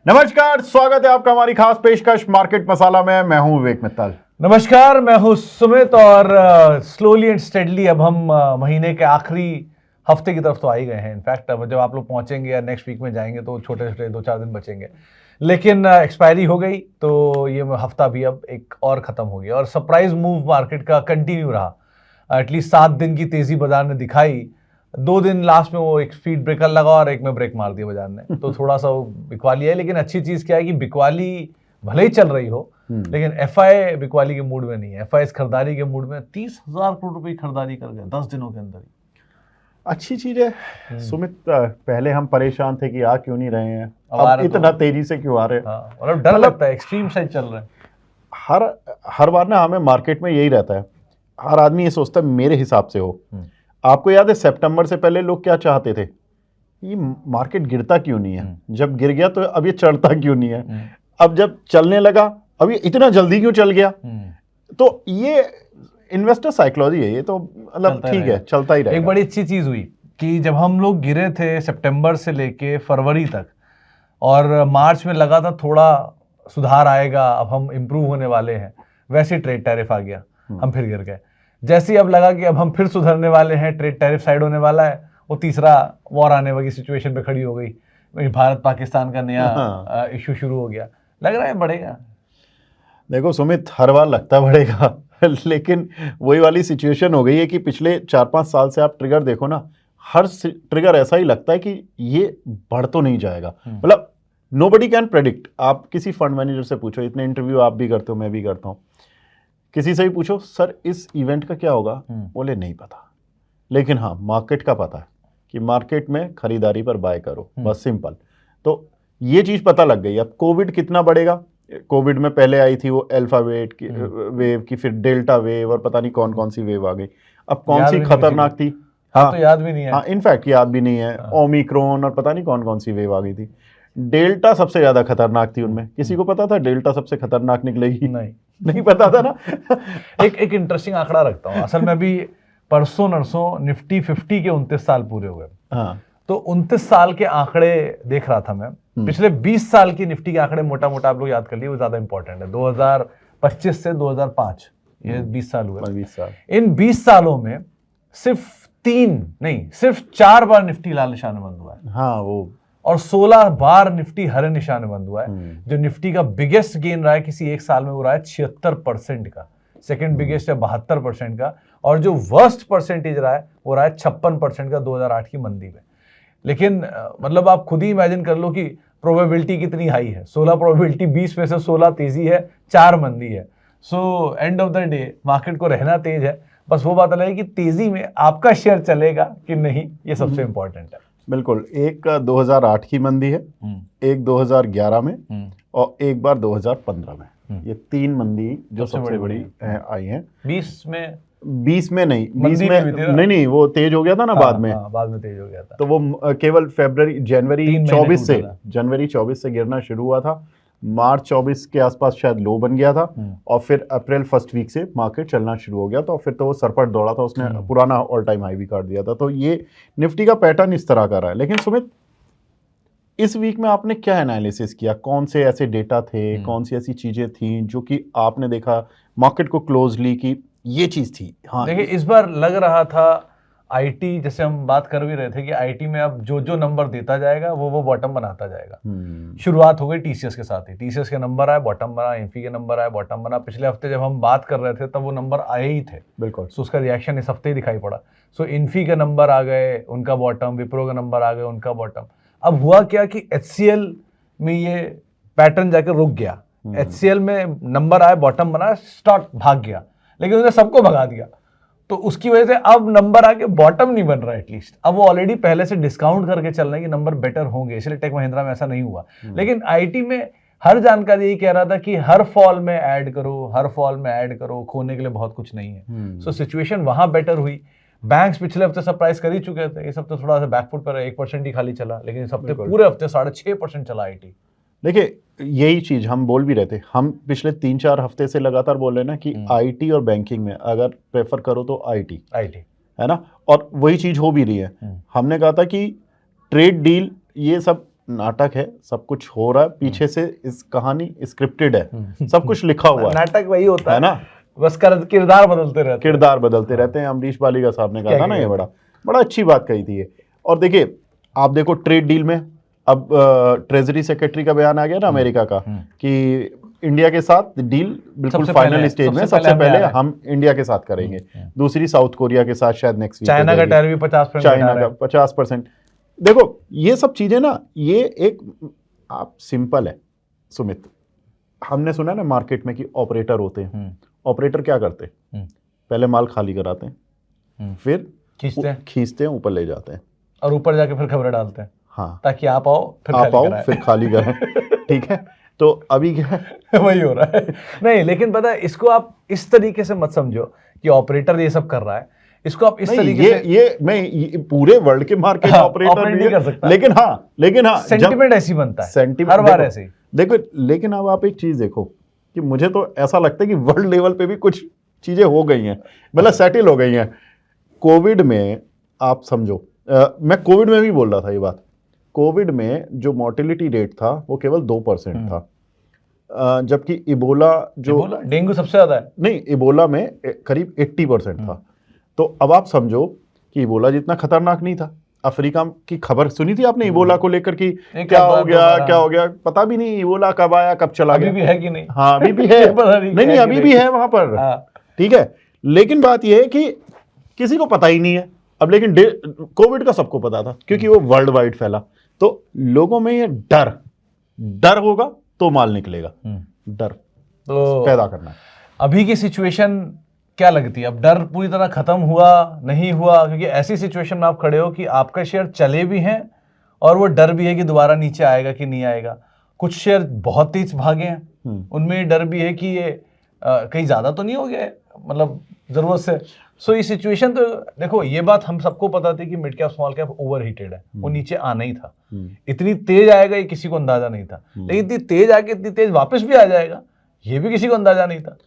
नमस्कार, स्वागत है आपका हमारी खास पेशकश मार्केट मसाला में। मैं हूं विवेक मित्तल। नमस्कार, मैं हूं सुमित और स्लोली एंड स्टेडली अब हम महीने के आखिरी हफ्ते की तरफ तो आ ही गए हैं। इनफैक्ट अब जब आप लोग पहुंचेंगे या नेक्स्ट वीक में जाएंगे तो छोटे छोटे 2-4 दिन बचेंगे, लेकिन एक्सपायरी हो गई तो ये हफ्ता भी अब एक और ख़त्म हो गया और सरप्राइज मूव मार्केट का कंटिन्यू रहा। एटलीस्ट 7 दिन की तेज़ी बाजार ने दिखाई। 2 दिन लास्ट में वो एक स्पीड ब्रेकर लगा और एक में ब्रेक मार दिया बाजार ने, तो थोड़ा सा वो बिकवाली है। लेकिन अच्छी चीज़ क्या है कि बिकवाली भले ही चल रही हो लेकिन एफआई बिकवाली के मूड में नहीं है। एफआई खरीदारी के मूड में 30,000 करोड़ रुपए की खरीदारी कर गए 10 दिनों के अंदर ही। अच्छी चीज है सुमित। पहले हम परेशान थे कि आ क्यों नहीं रहे हैं, अब इतना तेजी से क्यों आ रहे हैं। और डर लगता है, एक्सट्रीम साइड चल रहा है। हर बार ना हमें मार्केट में यही रहता है। हर आदमी ये सोचता है मेरे हिसाब से हो। आपको याद है सितंबर से पहले लोग क्या चाहते थे? ये मार्केट गिरता क्यों नहीं है? जब गिर गया तो अब ये चढ़ता क्यों नहीं है? अब जब चलने लगा अब ये इतना जल्दी क्यों चल गया? तो ये इन्वेस्टर साइकोलॉजी है। ये तो मतलब ठीक है, चलता ही रहेगा। एक बड़ी अच्छी चीज हुई कि जब हम लोग गिरे थे सितंबर से लेके फरवरी तक और मार्च में लगा था थोड़ा सुधार आएगा, अब हम इम्प्रूव होने वाले हैं, वैसे ट्रेड टैरिफ आ गया, हम फिर गिर गए। जैसे ही अब लगा कि अब हम फिर सुधरने वाले हैं, ट्रेड टैरिफ साइड होने वाला है, वो तीसरा वॉर आने वाली सिचुएशन पे खड़ी हो गई। भारत पाकिस्तान का नया इशू शुरू हो गया। लग रहा है बढ़ेगा। देखो सुमित, हर बार लगता बढ़ेगा लेकिन वही वाली सिचुएशन हो गई है कि पिछले 4-5 साल से आप ट्रिगर देखो ना, हर ट्रिगर ऐसा ही लगता है कि ये बढ़ तो नहीं जाएगा। मतलब नोबडी कैन प्रेडिक्ट। आप किसी फंड मैनेजर से पूछो, इतने इंटरव्यू आप भी करते हो, मैं भी करता हूँ, किसी से भी पूछो सर इस इवेंट का क्या होगा, बोले नहीं पता। लेकिन हाँ, मार्केट का पता है कि मार्केट में खरीदारी पर बाय करो, बस सिंपल। तो ये चीज पता लग गई। अब कोविड कितना बढ़ेगा? कोविड में पहले आई थी वो अल्फा वेव की, फिर डेल्टा वेव और पता नहीं कौन कौन सी वेव आ गई। अब कौन सी खतरनाक थी? हाँ, तो याद भी नहीं है। हाँ, इनफैक्ट याद भी नहीं है। ओमिक्रॉन और पता नहीं कौन कौन सी वेव आ गई थी। डेल्टा सबसे ज्यादा खतरनाक थी उनमें। किसी को पता था डेल्टा सबसे खतरनाक निकलेगी? नहीं पता था ना। एक इंटरेस्टिंग आंकड़ा रखता हूँ। असल में अभी परसों नरसों निफ्टी 50 के 29 साल पूरे हुए। हाँ, तो 29 साल के आंकड़े देख रहा था मैं। पिछले 20 साल की निफ्टी के आंकड़े मोटा मोटा आप लोग याद कर लिए, वो ज्यादा इंपॉर्टेंट है। 2025 से 2005 ये 20 साल हुए। 20 साल। इन 20 सालों में सिर्फ 4 बार निफ्टी लाल निशान में बंद हुआ है। हाँ, वो और 16 बार निफ्टी हरे निशान में बंद हुआ है। जो निफ्टी का बिगेस्ट गेन रहा है किसी एक साल में, वो रहा है 76% का। सेकंड बिगेस्ट है 72% का। और जो वर्स्ट परसेंटेज रहा है वो रहा है 56% का 2008 की मंदी में। लेकिन मतलब आप खुद ही इमेजिन कर लो कि प्रोबेबिलिटी कितनी हाई है। 16 प्रोबेबिलिटी, 20 में से 16 तेजी है, 4 मंदी है। So end of the day market को रहना तेज है। बस वो बात अलग है कि तेजी में आपका शेयर चलेगा कि नहीं, ये सबसे इंपॉर्टेंट है। बिल्कुल। एक 2008 की मंदी है, एक 2011 में और एक बार 2015 में। ये 3 मंदी जो सबसे बड़ी आई हैं। 20 में नहीं, 20 में नहीं, वो तेज हो गया था ना। बाद में तेज हो गया था। तो वो केवल जनवरी 24 से गिरना शुरू हुआ था। मार्च 24 के आसपास शायद लो बन गया था और फिर अप्रैल फर्स्ट वीक से मार्केट चलना शुरू हो गया था। और फिर तो वो सरपट दौड़ा था, उसने पुराना ऑल टाइम हाई भी काट दिया था। तो ये निफ्टी का पैटर्न इस तरह का रहा है। लेकिन सुमित, इस वीक में आपने क्या एनालिसिस किया? कौन से ऐसे डेटा थे, कौन सी ऐसी चीजें थी जो कि आपने देखा मार्केट को क्लोजली कि ये चीज थी? हाँ, देखिए इस बार लग रहा था आईटी, जैसे हम बात कर भी रहे थे कि आईटी में अब जो जो नंबर देता जाएगा वो बॉटम बनाता जाएगा। शुरुआत हो गई टीसीएस के साथ ही। टीसीएस के नंबर आए, बॉटम बना। इन्फी के नंबर आए, बॉटम बना। पिछले हफ्ते जब हम बात कर रहे थे तब वो नंबर आए ही थे। बिल्कुल। सो उसका रिएक्शन इस हफ्ते ही दिखाई पड़ा। सो इन्फी के नंबर आ गए, उनका बॉटम। विप्रो का नंबर आ गए, उनका बॉटम। अब हुआ क्या कि एचसीएल में ये पैटर्न जाकर रुक गया। एचसीएल में नंबर आए, बॉटम बना, स्टॉक भाग गया, लेकिन उसने सबको भगा दिया। तो उसकी वजह से अब नंबर आके बॉटम नहीं बन रहा एटलीस्ट। अब वो ऑलरेडी पहले से डिस्काउंट करके चल रहे हैं कि नंबर बेटर होंगे, इसलिए टेक महिंद्रा में ऐसा नहीं हुआ। लेकिन आईटी में हर जानकारी यही कह रहा था कि हर फॉल में ऐड करो, हर फॉल में ऐड करो, खोने के लिए बहुत कुछ नहीं है। सो सिचुएशन वहां बेटर हुई। बैंक्स पिछले हफ्ते सरप्राइज कर ही चुके थे, इस हफ्ते थोड़ा सा बैकफुट पर है, 1% ही खाली चला। लेकिन इस हफ्ते पूरे हफ्ते 6.5% चला आईटी। देखिए, यही चीज हम बोल भी रहे थे। हम पिछले 3-4 हफ्ते से लगातार बोल रहे हैं ना कि आईटी और बैंकिंग में अगर प्रेफर करो तो आईटी है ना। और वही चीज हो भी रही है। हमने कहा था कि ट्रेड डील ये सब नाटक है, सब कुछ हो रहा है पीछे से, इस कहानी स्क्रिप्टेड है, सब कुछ लिखा हुआ है नाटक वही होता है ना, बस किरदार बदलते रहते हैं। किरदार बदलते रहते हैं। अमरीश बालिका साहब ने कहा था ना, ये बड़ा अच्छी बात कही थी ये। और देखिए, आप देखो ट्रेड डील में अब ट्रेजरी सेक्रेटरी का बयान आ गया ना अमेरिका का, कि इंडिया के साथ डील बिल्कुल फाइनल स्टेज में, सबसे पहले हम इंडिया के साथ करेंगे, दूसरी साउथ कोरिया के साथ शायद नेक्स्ट वीक, चाइना का टैरिफ भी 50%, चाइना का 50%। देखो ये सब चीजें ना, ये एक आप सिंपल है सुमित, हमने सुना ना मार्केट में कि ऑपरेटर होते हैं, ऑपरेटर क्या करते हैं, पहले माल खाली कराते हैं, फिर खींचते हैं, ऊपर ले जाते हैं, और ऊपर जाके फिर खबरें डालते हैं, हाँ, ताकि आप आओ फिर खाली करें। ठीक है, तो अभी क्या है वही हो रहा है। नहीं, लेकिन पता है, इसको आप इस तरीके से मत समझो कि ऑपरेटर ये सब कर रहा है, इसको आप इस तरीके से, ये पूरे वर्ल्ड के मार्केट ऑपरेटर नहीं कर सकता, लेकिन हाँ सेंटिमेंट ऐसी बनता है, हर बार ऐसे ही। देखो, लेकिन अब आप एक चीज देखो कि मुझे तो ऐसा लगता है कि वर्ल्ड लेवल पे भी कुछ चीजें हो गई हैं, मतलब सेटल हो गई हैं। कोविड में आप समझो, मैं कोविड में भी बोल रहा था ये बात, कोविड में जो मोर्टेलिटी रेट था वो केवल 2% था, जबकि इबोला डेंगू सबसे ज्यादा है, नहीं, इबोला में करीब 80% था। तो अब आप समझो कि इबोला जितना खतरनाक नहीं था। अफ्रीका की खबर सुनी थी आपने इबोला को लेकर कि क्या हो गया, पता भी नहीं इबोला कब आया कब चला गया, अभी भी है कि नहीं? हाँ, अभी भी है। नहीं, अभी भी है वहां पर, ठीक है। लेकिन बात यह है कि किसी को पता ही नहीं है अब, लेकिन कोविड का सबको पता था क्योंकि वो वर्ल्ड वाइड फैला। तो लोगों में ये डर होगा तो माल निकलेगा, डर तो पैदा करना। अभी की सिचुएशन क्या लगती है, अब डर पूरी तरह खत्म हुआ नहीं हुआ? क्योंकि ऐसी सिचुएशन में आप खड़े हो कि आपका शेयर चले भी हैं और वो डर भी है कि दोबारा नीचे आएगा कि नहीं आएगा। कुछ शेयर बहुत तेज भागे हैं, उनमें डर भी है कि ये कहीं ज्यादा तो नहीं हो गया है, मतलब जरूरत से। सो ये सिचुएशन, तो देखो ये बात हम सबको पता थी कि mid cap small cap over heated है, वो नीचे आना ही था। इतनी तेज आएगा ये किसी को अंदाजा नहीं था, लेकिन इतनी तेज आके इतनी तेज वापस भी आ जाएगा ये भी किसी को अंदाजा नहीं था।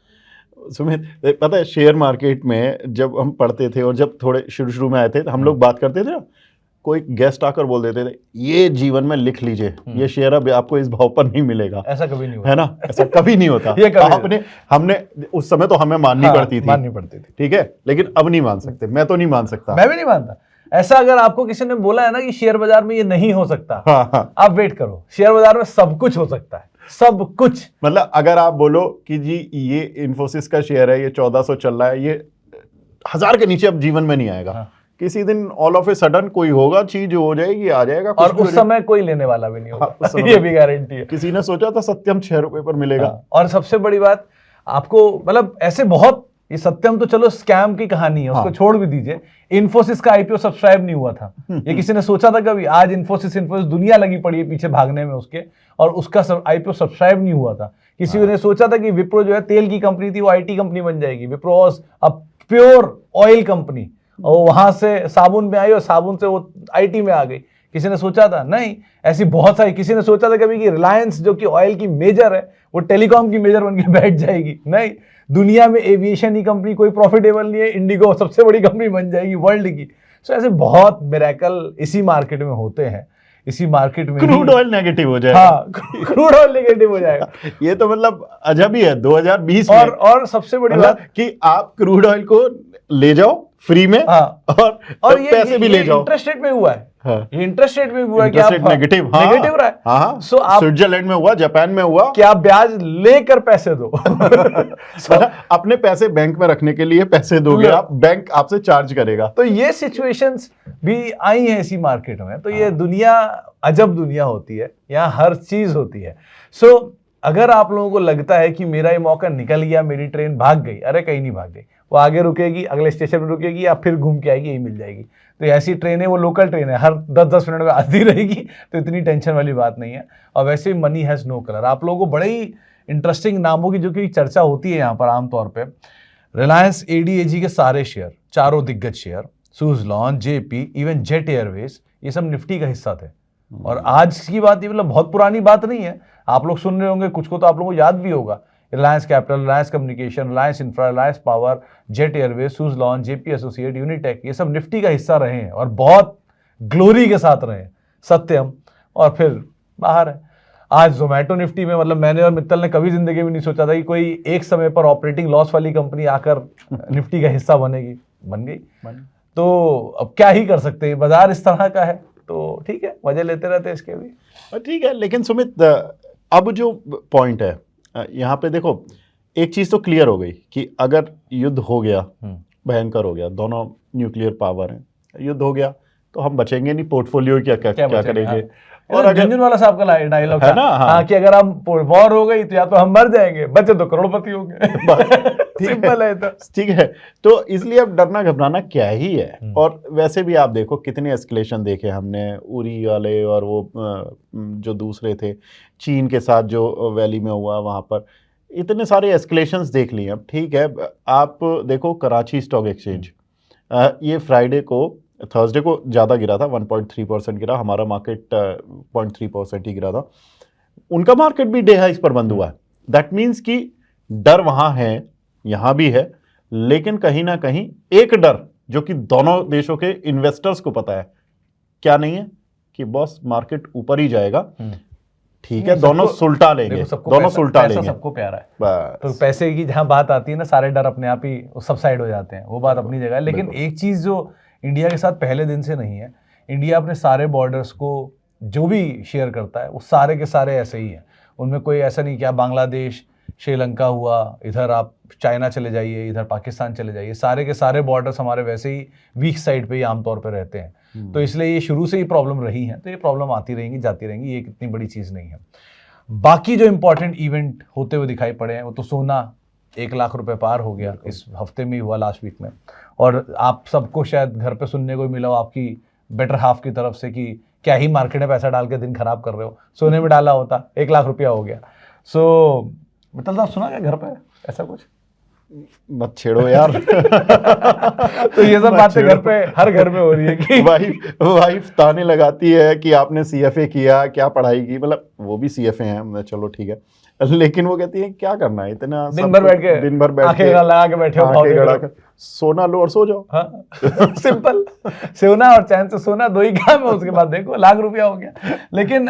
सुमित, पता है शेयर मार्केट में जब हम पढ़ते थे और जब थोड़े शुरू में आए थे, हम लोग बात करते थे ना, कोई गेस्ट आकर बोल देते थे ये जीवन में लिख लीजिए, ये शेयर अब आपको इस भाव पर नहीं मिलेगा। ऐसा कभी नहीं होता, है ना, ऐसा कभी नहीं होता। हमने उस समय तो हमें माननी पड़ती थी, ठीक है, लेकिन अब नहीं मान सकते। मैं तो नहीं मान सकता, मैं भी नहीं मानता। ऐसा अगर आपको किसी ने बोला है ना कि शेयर बाजार में ये नहीं हो सकता, आप वेट करो, शेयर बाजार में सब कुछ हो सकता है, सब कुछ। मतलब अगर आप बोलो कि जी ये इन्फोसिस का शेयर है, ये 1400 चल रहा है, ये 1000 के नीचे अब जीवन में नहीं आएगा। किसी दिन ऑल ऑफ ए सडन कोई होगा, चीज हो जाएगी, आ जाएगा, और उस समय कोई लेने वाला भी नहीं होगा। ये भी गारंटी है। किसी ने सोचा था सत्यम 6 रुपए पर मिलेगा। और सबसे बड़ी बात आपको, मतलब ऐसे बहुत, ये सत्यम तो चलो स्कैम की कहानी है, उसको छोड़ भी दीजिए। इन्फोसिस का आईपीओ सब्सक्राइब नहीं हुआ था, ये किसी ने सोचा था कभी? आज इन्फोसिस दुनिया लगी पड़ी है पीछे भागने में उसके, और उसका आईपीओ सब्सक्राइब नहीं हुआ था। किसी ने सोचा था कि विप्रो जो है तेल की कंपनी थी, वो आईटी कंपनी बन जाएगी। Wipro was a pure oil company, और वहां से साबुन में आई और साबुन से वो आईटी में आ गई। किसी ने सोचा था? नहीं। ऐसी बहुत सारी, किसी ने सोचा था कभी कि रिलायंस जो कि ऑयल की मेजर है, वो टेलीकॉम की मेजर बन के बैठ जाएगी? नहीं। दुनिया में एविएशन ही कंपनी कोई प्रॉफिटेबल नहीं है, इंडिगो सबसे बड़ी कंपनी बन जाएगी वर्ल्ड की। सो ऐसे बहुत मिरेकल इसी मार्केट में होते हैं। इसी मार्केट में क्रूड ऑयल नेगेटिव हो जाएगा। हाँ, क्रूड ऑयल नेगेटिव हो जाएगा। ये तो मतलब अजब ही है 2020 में। और सबसे बड़ी बात कि आप क्रूड ऑयल को ले जाओ फ्री में, और ये पैसे भी ले जाओ। इंटरेस्ट रेट में हुआ है, ये इंटरेस्ट रेट में हुआ है, क्या नेगेटिव रहा है। हाँ, सो आप स्विट्जरलैंड में हुआ, जापान में हुआ, क्या ब्याज लेकर पैसे दो। अपने पैसे बैंक में रखने के लिए पैसे दोगे आप, बैंक आपसे चार्ज करेगा। तो ये सिचुएशंस भी आई हैं इसी मार्केट में। तो ये दुनिया अजब दुनिया होती है, यहाँ हर चीज होती है। सो अगर आप लोगों को लगता है कि मेरा ये मौका निकल गया, मेरी ट्रेन भाग गई, अरे कहीं नहीं भाग गई, वो आगे रुकेगी, अगले स्टेशन पर रुकेगी, या फिर घूम के आएगी, यही मिल जाएगी। तो ऐसी ट्रेन है, वो लोकल ट्रेन है, हर 10-10 मिनट में आती रहेगी, तो इतनी टेंशन वाली बात नहीं है। और वैसे ही मनी हैज़ नो कलर। आप लोगों को बड़े ही इंटरेस्टिंग नामों की जो कि चर्चा होती है यहाँ पर आमतौर पर, रिलायंस एडीएजी के सारे शेयर, चारों दिग्गज share, Suzlon, JP, even jet Airways, ये सब निफ्टी का हिस्सा थे। और आज की बात, ये मतलब बहुत पुरानी बात नहीं है, आप लोग सुन रहे होंगे, कुछ को तो आप लोगों को याद भी होगा। Reliance capital, Reliance communication, Reliance infra, Reliance power, jet Airways, Suzlon, JP associate, Unitech, ये सब निफ्टी का हिस्सा रहे हैं और बहुत ग्लोरी के साथ रहे हैं। सत्यम और फिर बाहर है। आज जोमेटो निफ्टी में, मतलब मैंने और मित्तल ने कभी जिंदगी में नहीं सोचा था कि कोई एक समय पर ऑपरेटिंग लॉस वाली कंपनी आकर निफ्टी का हिस्सा बनेगी, बन गई। तो अब क्या ही कर सकते हैं, बाजार इस तरह का है, तो ठीक है, मजे लेते रहते हैं इसके भी। ठीक है, लेकिन सुमित अब जो पॉइंट है यहाँ पे देखो, एक चीज तो क्लियर हो गई कि अगर युद्ध हो गया, भयंकर हो गया, दोनों न्यूक्लियर पावर हैं, युद्ध हो गया तो हम बचेंगे नहीं, पोर्टफोलियो क्या करेंगे। हाँ। और अगर झुनझुनवाला साहब का डायलॉग है था ना, हाँ, कि अगर हम वॉर हो गई तो या तो हम मर जाएंगे, बचे तो करोड़पति होंगे। सिंपल है तो। ठीक है, तो इसलिए अब डरना घबराना क्या ही है। और वैसे भी आप देखो कितने एस्केलेशन देखे हमने, उरी वाले और वो जो दूसरे थे, चीन के साथ जो वैली में हुआ, वहाँ पर इतने सारे एस्केलेशंस देख लिए। अब ठीक है, आप देखो कराची स्टॉक एक्सचेंज, ये फ्राइडे को, थर्सडे को ज़्यादा गिरा था, 1.3% गिरा, हमारा मार्केट 0.3% ही गिरा था, उनका मार्केट भी डे हाइस पर बंद हुआ है। दैट मीन्स कि डर वहाँ है, यहाँ भी है, लेकिन कहीं ना कहीं एक डर जो कि दोनों देशों के इन्वेस्टर्स को पता है, क्या नहीं है, कि बॉस मार्केट ऊपर ही जाएगा, ठीक है, दोनों सुलटा लेंगे, दोनों सुलटा लेंगे, सबको प्यारा है। तो पैसे की जहां बात आती है ना, सारे डर अपने आप ही सबसाइड हो जाते हैं, वो बात अपनी जगह है। लेकिन एक चीज जो इंडिया के साथ पहले दिन से नहीं है, इंडिया अपने सारे बॉर्डर्स को जो भी शेयर करता है वो सारे के सारे ऐसे ही हैं, उनमें कोई ऐसा नहीं कि आप बांग्लादेश, श्रीलंका हुआ, इधर आप चाइना चले जाइए, इधर पाकिस्तान चले जाइए, सारे के सारे बॉर्डर्स हमारे वैसे ही वीक साइड पे ही आमतौर पे रहते हैं। तो इसलिए ये शुरू से ही प्रॉब्लम रही है, तो ये प्रॉब्लम आती रहेंगी, जाती रहेंगी, ये कितनी बड़ी चीज़ नहीं है। बाकी जो इंपॉर्टेंट इवेंट होते हुए दिखाई पड़े हैं, वो तो सोना 1 लाख रुपए पार हो गया, इस हफ्ते में ही हुआ, लास्ट वीक में। और आप सबको शायद घर पे सुनने को मिला हो आपकी बेटर हाफ की तरफ से कि क्या ही मार्केट में पैसा डाल के दिन खराब कर रहे हो, सोने में डाला होता 1 लाख रुपया हो गया। सो मित्तल साहब, सुना क्या घर पे ऐसा कुछ? मत छेड़ो यार। तो ये सब बातें घर पे हर घर में हो रही है कि वाइफ ताने लगाती है कि आपने सीएफए किया, क्या पढ़ाई की, मतलब वो भी सीएफए हैं, चलो ठीक है, लेकिन वो कहती है क्या करना है, इतना दिन भर बैठ के आंखें लगा के बैठे हो, सोना लो और सो जाओ। हाँ। सिंपल, सोना और चैन से सोना, दो ही काम है, उसके बाद देखो 1 लाख रुपया हो गया। लेकिन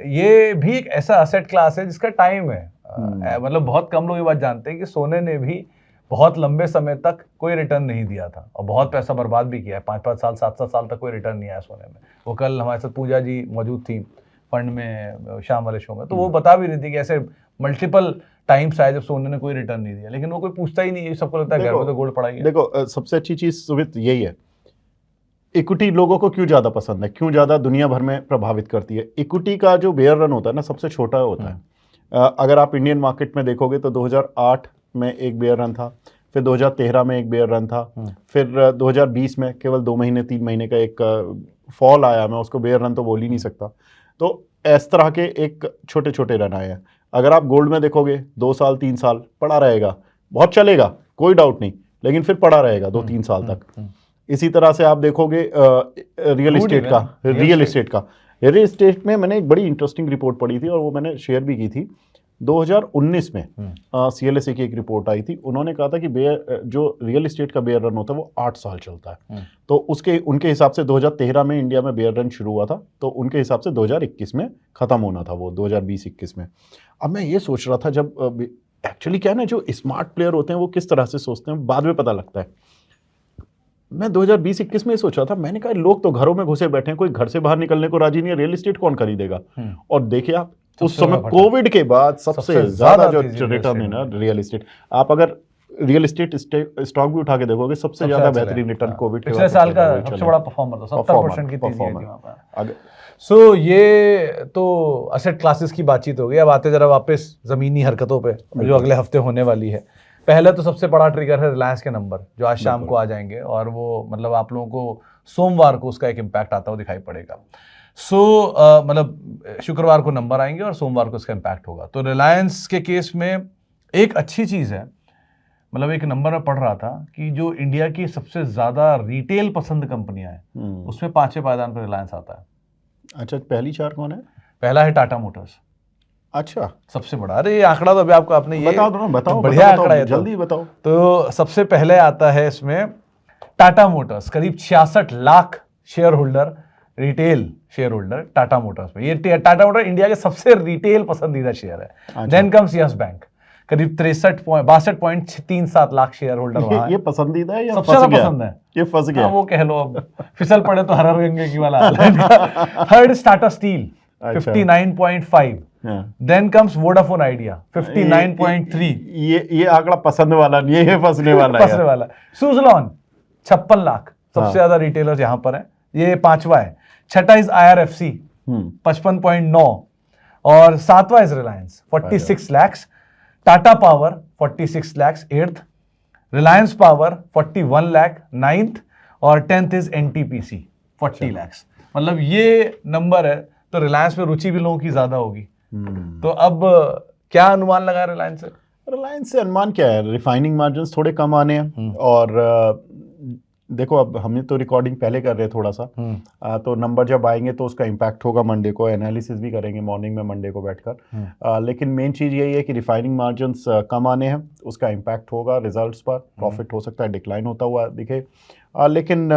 ये भी एक ऐसा असेट क्लास है जिसका टाइम है, मतलब बहुत कम लोग ये बात जानते हैं कि सोने ने भी बहुत लंबे समय तक कोई रिटर्न नहीं दिया था और बहुत पैसा बर्बाद भी किया है, 5-5 साल 7-7 साल तक कोई रिटर्न नहीं आया सोने में। वो कल हमारे साथ पूजा जी मौजूद थी फंड में, शाम वाले शो में, तो वो बता भी रही थी कि ऐसे मल्टीपल टाइम्स आए जब सोने ने कोई रिटर्न नहीं दिया, लेकिन वो कोई पूछता ही नहीं है, सबको लगता है घर में तो गोल्ड पड़ा ही है। देखो सबसे अच्छी चीज सुमित यही है, इक्विटी लोगों को क्यों ज्यादा पसंद है, क्यों ज्यादा दुनिया भर में प्रभावित करती है। इक्विटी का जो बेयर रन होता है ना, सबसे छोटा होता है। अगर आप इंडियन मार्केट में देखोगे तो 2008 में एक बेयर रन था, फिर 2013 में एक बेयर रन था, फिर 2020 में केवल 2 महीने 3 महीने का एक फॉल आया, मैं उसको बेयर रन तो बोल ही नहीं सकता। तो इस तरह के एक छोटे छोटे रन आए हैं। अगर आप गोल्ड में देखोगे 2 साल 3 साल पड़ा रहेगा, बहुत चलेगा, कोई डाउट नहीं, लेकिन फिर पड़ा रहेगा 2-3 साल तक। इसी तरह से आप देखोगे रियल एस्टेट में मैंने एक बड़ी इंटरेस्टिंग रिपोर्ट पढ़ी थी और वो मैंने शेयर भी की थी। 2019 में CLSA की एक रिपोर्ट आई थी, उन्होंने कहा था कि जो रियल एस्टेट का बेयर रन होता है वो 8 साल चलता है। तो उनके हिसाब से 2013 में इंडिया में बेयर रन शुरू हुआ था, तो उनके हिसाब से 2021 में ख़त्म होना था वो, 2020-21 में। अब मैं ये सोच रहा था, जब एक्चुअली क्या है ना, जो स्मार्ट प्लेयर होते हैं वो किस तरह से सोचते हैं बाद में पता लगता है। मैं 2020-21 में ही सोच रहा था, मैंने कहा लोग तो घरों में घुसे बैठे हैं, कोई घर से बाहर निकलने को राजी नहीं है, रियल एस्टेट कौन खरीदेगा। और देखिए आप उस समय कोविड के बाद सबसे ज्यादा जो रिटर्न है ना रियल एस्टेट, आप अगर रियल एस्टेट स्टॉक भी उठा के देखोगे सबसे ज्यादा बेहतरीन रिटर्न कोविड के पिछले साल का सबसे बड़ा परफॉर्मर था, 70% की तेजी है। सो ये तो असेट क्लासेस की बातचीत हो गई। अब आते जरा वापस जमीनी हरकतों पे जो अगले हफ्ते होने वाली है। पहले तो सबसे बड़ा ट्रिगर है रिलायंस के नंबर जो आज शाम को आ जाएंगे, और वो मतलब आप लोगों को सोमवार को उसका एक इम्पैक्ट आता हुआ दिखाई पड़ेगा। मतलब शुक्रवार को नंबर आएंगे और सोमवार को इसका इम्पैक्ट होगा। तो रिलायंस के केस में एक अच्छी चीज़ है, मतलब एक नंबर में पढ़ रहा था कि जो इंडिया की सबसे ज़्यादा रिटेल पसंद कंपनियां हैं उसमें 5वें पायदान पर रिलायंस आता है। अच्छा, पहली 4 कौन है? पहला है टाटा मोटर्स। अच्छा, सबसे बड़ा, अरे ये आंकड़ा तो अभी आपको आपने ये बताओ बढ़िया आंकड़ा है, जल्दी बताओ। तो सबसे पहले आता है इसमें टाटा मोटर्स, करीब 66 lakh share holder retail share holder Tata Motors में। ये टाटा मोटर इंडिया के सबसे रिटेल पसंदीदा शेयर है। अच्छा। देन कम्स यस बैंक, करीब 62.37 लाख शेयर होल्डर वहां ये पसंदीदा है या सबसे फंस ज्यादा गया? पसंद है। ये फंस गया। हाँ, वो कह लो, अब फिसल पड़े तो हर गंगे की वाला हाल है। थर्ड टाटा स्टील अच्छा। 59.5। हाँ। Then comes Vodafone Idea 59.3। ये आंकड़ा पसंद वाला नहीं है, ये फंसने वाला है फंसने वाला। सुजलॉन 56 लाख, सबसे हाँ। ज्यादा रिटेलर यहाँ पर है, ये 5वां है। छठा इज IRFC 55.9 और 7वां is Reliance 46 lakhs. Tata Power 46 lakhs 8th, Reliance Power 41 lakh 9th और 10th इज NTPC 40 लैक्स। मतलब ये नंबर है, तो रिलायंस में रुचि भी लोगों की ज्यादा होगी। तो अब क्या अनुमान लगा रिलायंस से? रिलायंस से अनुमान क्या है, रिफाइनिंग मार्जिन थोड़े कम आने हैं और देखो अब हमने तो रिकॉर्डिंग पहले कर रहे हैं थोड़ा सा, तो नंबर जब आएंगे तो उसका इम्पैक्ट होगा, मंडे को एनालिसिस भी करेंगे मॉर्निंग में मंडे को बैठकर। लेकिन मेन चीज़ यही है कि रिफाइनिंग मार्जिन्स कम आने हैं, उसका इम्पैक्ट होगा रिजल्ट्स पर, प्रॉफिट हो सकता है डिक्लाइन होता हुआ दिखे। लेकिन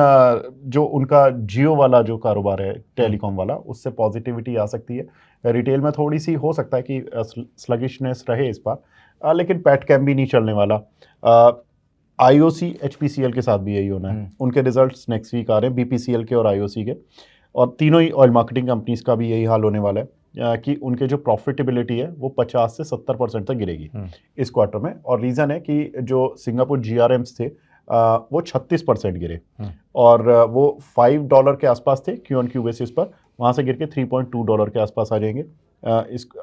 जो उनका जियो वाला जो कारोबार है टेलीकॉम वाला, उससे पॉजिटिविटी आ सकती है। रिटेल में थोड़ी सी हो सकता है कि स्लगिशनेस रहे इस बार, लेकिन पेट कैम भी नहीं चलने वाला। IOC HPCL के साथ भी यही होना है, उनके रिजल्ट्स नेक्स्ट वीक आ रहे हैं, BPCL के और IOC के, और तीनों ही ऑयल मार्केटिंग कंपनीज का भी यही हाल होने वाला है कि उनके जो प्रॉफिटेबिलिटी है वो 50 से 70% तक गिरेगी इस क्वार्टर में। और रीज़न है कि जो सिंगापुर GRMs थे वो 36% गिरे और वो $5 के आसपास थे Q-on-Q बेसिस पर, वहाँ से गिर के $3.2 के आसपास आ जाएंगे,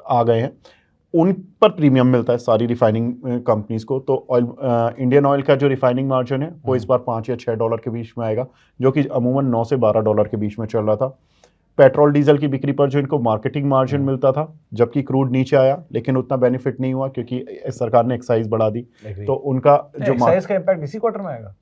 आ गए हैं। उन पर प्रीमियम मिलता है सारी रिफाइनिंग कंपनीज को। तो ऑयल इंडियन ऑयल का जो रिफाइनिंग मार्जिन है वो इस बार $5 या $6 के बीच में आएगा, जो कि अमूमन $9 से $12 के बीच में चल रहा था। पेट्रोल डीजल की बिक्री पर जो इनको मार्केटिंग मार्जिन मिलता था, जबकि क्रूड नीचे आया, लेकिन उतना बेनिफिट नहीं हुआ क्योंकि सरकार ने एक्साइज बढ़ा दी, तो उनका जो एक्साइज का इम्पैक्ट इसी क्वार्टर में आएगा।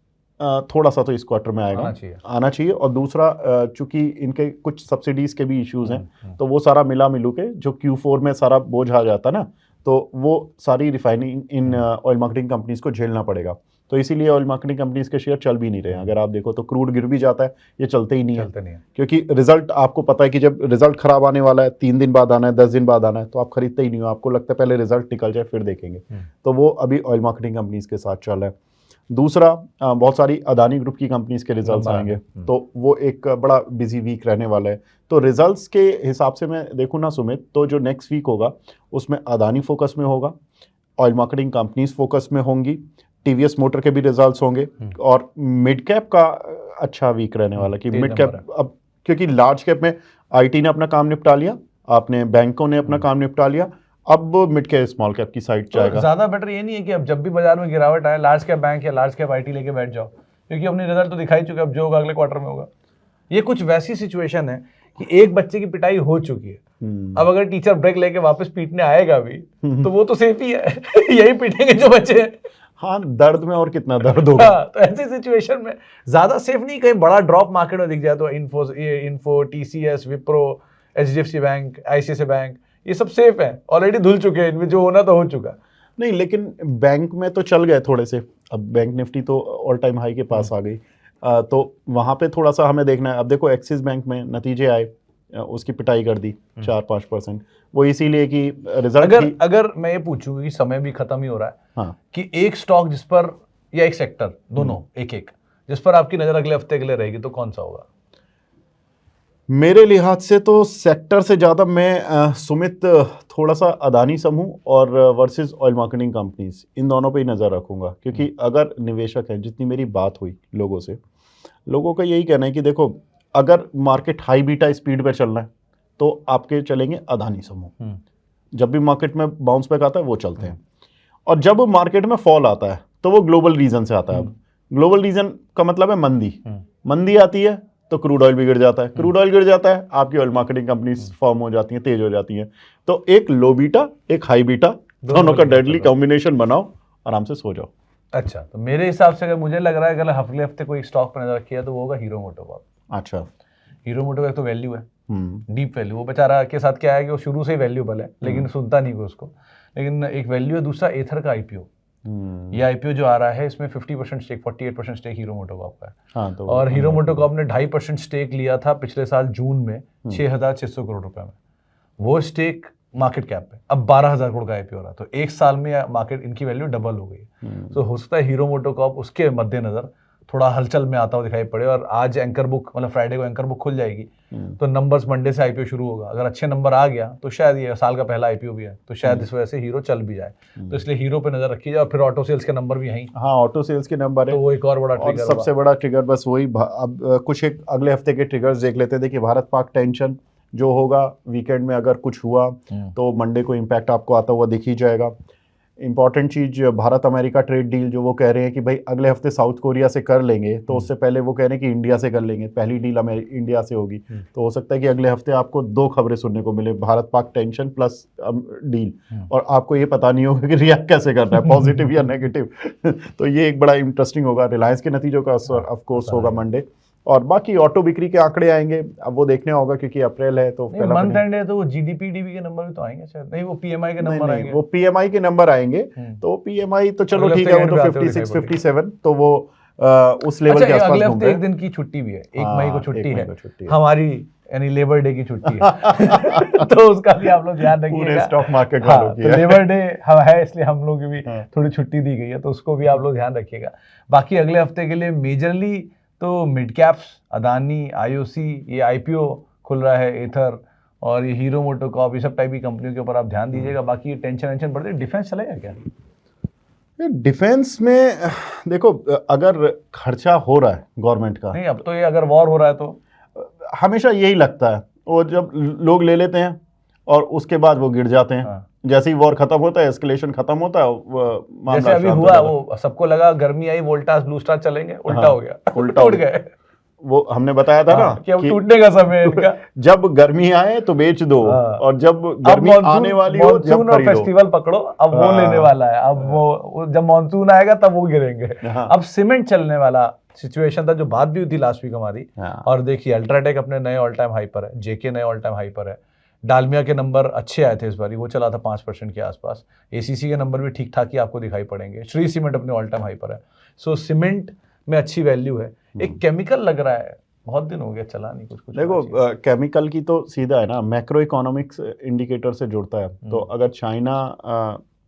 थोड़ा सा तो इस क्वार्टर में आना चाहिए। और दूसरा, चूंकि इनके कुछ सब्सिडीज के भी इश्यूज हैं, तो वो सारा मिला मिलू के जो Q4 में सारा बोझ आ जाता ना, तो वो सारी refining in oil marketing companies को झेलना पड़ेगा। तो इसीलिए ऑयल मार्केटिंग कंपनीज के शेयर चल भी नहीं रहे हैं। अगर आप देखो तो क्रूड गिर भी जाता है, ये चलते ही नहीं है, क्योंकि रिजल्ट आपको पता है कि जब रिजल्ट खराब आने वाला है, 3 दिन बाद आना है, 10 दिन बाद आना है, तो आप खरीदते ही नहीं हो, आपको लगता है पहले रिजल्ट निकल जाए फिर देखेंगे। तो वो अभी ऑयल मार्केटिंग कंपनीज के साथ चल रहा है। दूसरा, बहुत सारी अदानी ग्रुप की कंपनीज के रिजल्ट्स आएंगे, तो वो एक बड़ा बिजी वीक रहने वाला है। तो रिजल्ट्स के हिसाब से मैं देखूँ ना सुमित, तो जो नेक्स्ट वीक होगा उसमें अदानी फोकस में होगा, ऑयल मार्केटिंग कंपनीज फोकस में होंगी, TVS मोटर के भी रिजल्ट्स होंगे, और मिड कैप का अच्छा वीक रहने वाला कि मिड कैप, अब क्योंकि लार्ज कैप में IT ने अपना काम निपटा लिया, आपने बैंकों ने अपना काम निपटा लिया, अब मिड कैप स्मॉल कैप की साइड जाएगा। तो ज्यादा बेटर ये नहीं है कि अब जब भी बाजार में गिरावट आए लार्ज कैप बैंक या लार्ज कैप IT लेके बैठ जाओ, क्योंकि अपनी रिजल्ट तो दिखाई चुके, अब जो होगा अगले क्वार्टर में होगा। ये कुछ वैसी सिचुएशन है कि एक बच्चे की पिटाई हो चुकी है, अब अगर टीचर ब्रेक लेके वापस पीटने आएगा भी तो वो तो सेफ ही है। यही पीटेंगे जो बच्चे हैं। हाँ, दर्द में और कितना दर्द होगा। तो ऐसी सिचुएशन में ज्यादा सेफ नहीं, कहीं बड़ा ड्रॉप मार्केट में दिख जाए तो info TCS, Wipro, HDFC bank, ICICI bank, ये सब सेफ है, ऑलरेडी धुल चुके हैं, इनमें जो होना तो हो चुका। नहीं, लेकिन बैंक में तो चल गए थोड़े से, अब बैंक निफ्टी तो ऑल टाइम हाई के पास आ गई, तो वहाँ पे थोड़ा सा हमें देखना है। अब देखो एक्सिस बैंक में नतीजे आए, उसकी पिटाई कर दी 4-5%, वो इसीलिए कि रिजल्ट। अगर मैं ये पूछूं कि समय भी खत्म ही हो रहा है, हाँ, कि एक स्टॉक जिस पर, या एक सेक्टर, दोनों एक जिस पर आपकी नजर अगले हफ्ते के लिए रहेगी, तो कौन सा होगा? मेरे लिहाज से तो सेक्टर से ज़्यादा मैं सुमित थोड़ा सा अदानी समूह और वर्सेस ऑयल मार्केटिंग कंपनीज, इन दोनों पे ही नज़र रखूंगा। क्योंकि अगर निवेशक हैं, जितनी मेरी बात हुई लोगों से, लोगों का यही कहना है कि देखो, अगर मार्केट हाई बीटा स्पीड पे चलना है तो आपके चलेंगे अदानी समूह, जब भी मार्केट में बाउंस बैक आता है वो चलते हैं, और जब मार्केट में फॉल आता है तो वो ग्लोबल रीजन से आता है। अब ग्लोबल रीजन का मतलब है मंदी आती है तो क्रूड ऑयल भी गिर जाता है, क्रूड ऑयल गिर जाता है, आपकी ऑयल मार्केटिंग कंपनीज फॉर्म हो जाती हैं, तेज हो जाती हैं। तो एक लो बीटा, एक हाई बीटा, दोनों का डेडली कॉम्बिनेशन बनाओ, आराम से सो जाओ। अच्छा, तो मेरे हिसाब से अगर मुझे लग रहा है, अगर अगले हफ्ते कोई स्टॉक पर नजर रखी है तो वो होगा हीरो मोटोकॉर्प। अच्छा, हीरो मोटो का तो वैल्यू है, डीप वैल्यू। वो बेचारा के साथ क्या है कि वो शुरू से ही वैल्यूबल है, लेकिन सुनता नहीं कोई उसको, लेकिन एक वैल्यू है। दूसरा एथर का IPO, ये आईपीओ जो आ रहा है इसमें 50% स्टेक 48% स्टेक हीरो मोटोकॉर्प का है। हाँ, तो और हीरो मोटोकॉर्प ने 2.5% स्टेक लिया था पिछले साल जून में 6,600 करोड़ रुपए में। वो स्टेक मार्केट कैप पे अब 12,000 करोड़ का आईपीओ रहा, तो एक साल में मार्केट इनकी वैल्यू डबल हो गई। तो हो सकता है हीरो मोटोकॉर्प उसके मद्देनजर थोड़ा हलचल में आता हुआ दिखाई पड़े। और आज एंकर बुक मतलब फ्राइडे को एंकर बुक खुल जाएगी, तो नंबर्स मंडे से आईपीओ शुरू होगा। अगर अच्छे नंबर आ गया तो शायद ये साल का पहला आईपीओ भी है, तो शायद इस वजह से हीरो चल भी जाए। तो इसलिए हीरो पे नजर रखी जाए। और फिर ऑटो सेल्स के नंबर भी यहीं, हाँ, ऑटो सेल्स के नंबर है, तो वो एक और बड़ा और ट्रिगर सबसे बड़ा ट्रिगर बस वही अब कुछ एक अगले हफ्ते के ट्रिगर्स देख लेते हैं। देखिए, भारत पाक टेंशन जो होगा वीकेंड में, अगर कुछ हुआ तो मंडे को इम्पैक्ट आपको आता हुआ दिख ही जाएगा। इंपॉर्टेंट चीज, भारत अमेरिका ट्रेड डील जो वो कह रहे हैं कि भाई अगले हफ्ते साउथ कोरिया से कर लेंगे, तो उससे पहले वो कह रहे हैं कि इंडिया से कर लेंगे। पहली डील इंडिया से होगी, तो हो सकता है कि अगले हफ्ते आपको 2 खबरें सुनने को मिले, Bharat Pak tension plus deal, और आपको ये पता नहीं होगा कि रिएक्ट कैसे करना है, पॉजिटिव या नेगेटिव। तो ये एक बड़ा इंटरेस्टिंग होगा। रिलायंस के नतीजों का असर ऑफ कोर्स होगा मंडे, और बाकी ऑटो बिक्री के आंकड़े आएंगे, अब वो देखने होगा क्योंकि अप्रैल है तो पहला मंथ एंड है, तो वो जीडीपी डीबी के नंबर भी तो आएंगे शायद। नहीं, वो पीएमआई के नंबर आएंगे। वो पीएमआई के नंबर आएंगे, तो पीएमआई तो चलो ठीक है, वो तो 56 57, तो वो उस लेवल के आसपास अगले घूम हफ्ते रहे एक दिन की छुट्टी भी है, 1 मई को छुट्टी 1 मई है को छुट्टी है। हमारी, यानी लेबर डे की छुट्टी है। तो उसका भी आप लोग ध्यान रखिएगा। पूरे स्टॉक मार्केट हाँ, वालों की तो है। लेबर डे है, इसलिए हम लोग की भी थोड़ी छुट्टी दी गई है, तो उसको भी आप लोग ध्यान रखिएगा। बाकी अगले हफ्ते के लिए मेजरली तो मिड कैप्स, अदानी, आईओसी, ये आईपीओ खुल रहा है, एथर और ये हीरो मोटोकॉर्प, ये सब टाइप की कंपनियों के ऊपर आप ध्यान दीजिएगा। बाकी टेंशन बढ़ती है। डिफेंस चलेगा क्या? डिफेंस में देखो, अगर खर्चा हो रहा है गवर्नमेंट का, नहीं, अब तो ये अगर वॉर हो रहा है तो हमेशा यही लगता है, वो जब लोग ले लेते हैं और उसके बाद वो गिर जाते हैं। जैसे ही वॉर खत्म होता है, एस्केलेशन खत्म होता है, जैसे अभी हुआ, वो सबको लगा गर्मी आई, वोल्टास ब्लू स्टार चलेंगे, उल्टा हो गया, उल्टा टूट गए। वो हमने बताया था ना कि अब टूटने का समय है इनका। जब गर्मी आए तो बेच दो, और जब गर्मी आने वाली हो जब मॉनसून और फेस्टिवल पकड़ो, अब वो लेने वाला है। अब वो जब मॉनसून आएगा तब वो गिरेंगे। अब सीमेंट चलने वाला सिचुएशन था, जो बात भी हुई थी लास्ट वीक हमारी। और देखिए, अल्ट्राटेक अपने नए ऑल टाइम हाई पर है, जेके नए ऑल टाइम हाई पर है, डालमिया के नंबर अच्छे आए थे इस बार, वो चला था 5% के आसपास। एसीसी के नंबर भी ठीक ठाक ही आपको दिखाई पड़ेंगे। श्री सीमेंट अपने ऑल टाइम हाई पर है। सो सीमेंट में अच्छी वैल्यू है। एक केमिकल लग रहा है, बहुत दिन हो गया चला नहीं कुछ। देखो, केमिकल की तो सीधा है ना, मैक्रो इकोनॉमिक्स इंडिकेटर से जुड़ता है। तो अगर चाइना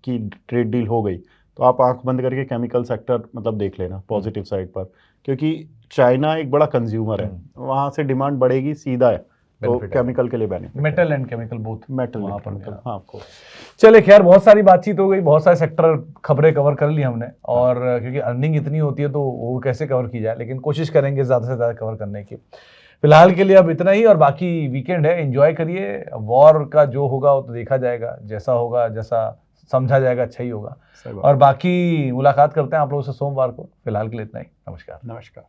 की ट्रेड डील हो गई तो आप आंख बंद करके केमिकल सेक्टर मतलब देख लेना पॉजिटिव साइड पर, क्योंकि चाइना एक बड़ा कंज्यूमर है, वहां से डिमांड बढ़ेगी, सीधा है। तो केमिकल के लिए benefit, metal and chemical both, metal वहां पर केमिकल, हाँ आपको। चले, खैर बहुत सारी बातचीत हो गई, बहुत सारे सेक्टर खबरें कवर कर ली हमने। और क्योंकि अर्निंग इतनी होती है तो वो कैसे कवर की जाए, लेकिन कोशिश करेंगे ज़्यादा से ज़्यादा कवर करने की। फिलहाल के लिए अब इतना ही, और बाकी वीकेंड है, एंजॉय करिए। वॉर का जो होगा वो तो देखा जाएगा, जैसा होगा, जैसा समझा जाएगा अच्छा ही होगा। और बाकी मुलाकात करते हैं आप लोगों से सोमवार को। फिलहाल के लिए इतना ही, नमस्कार।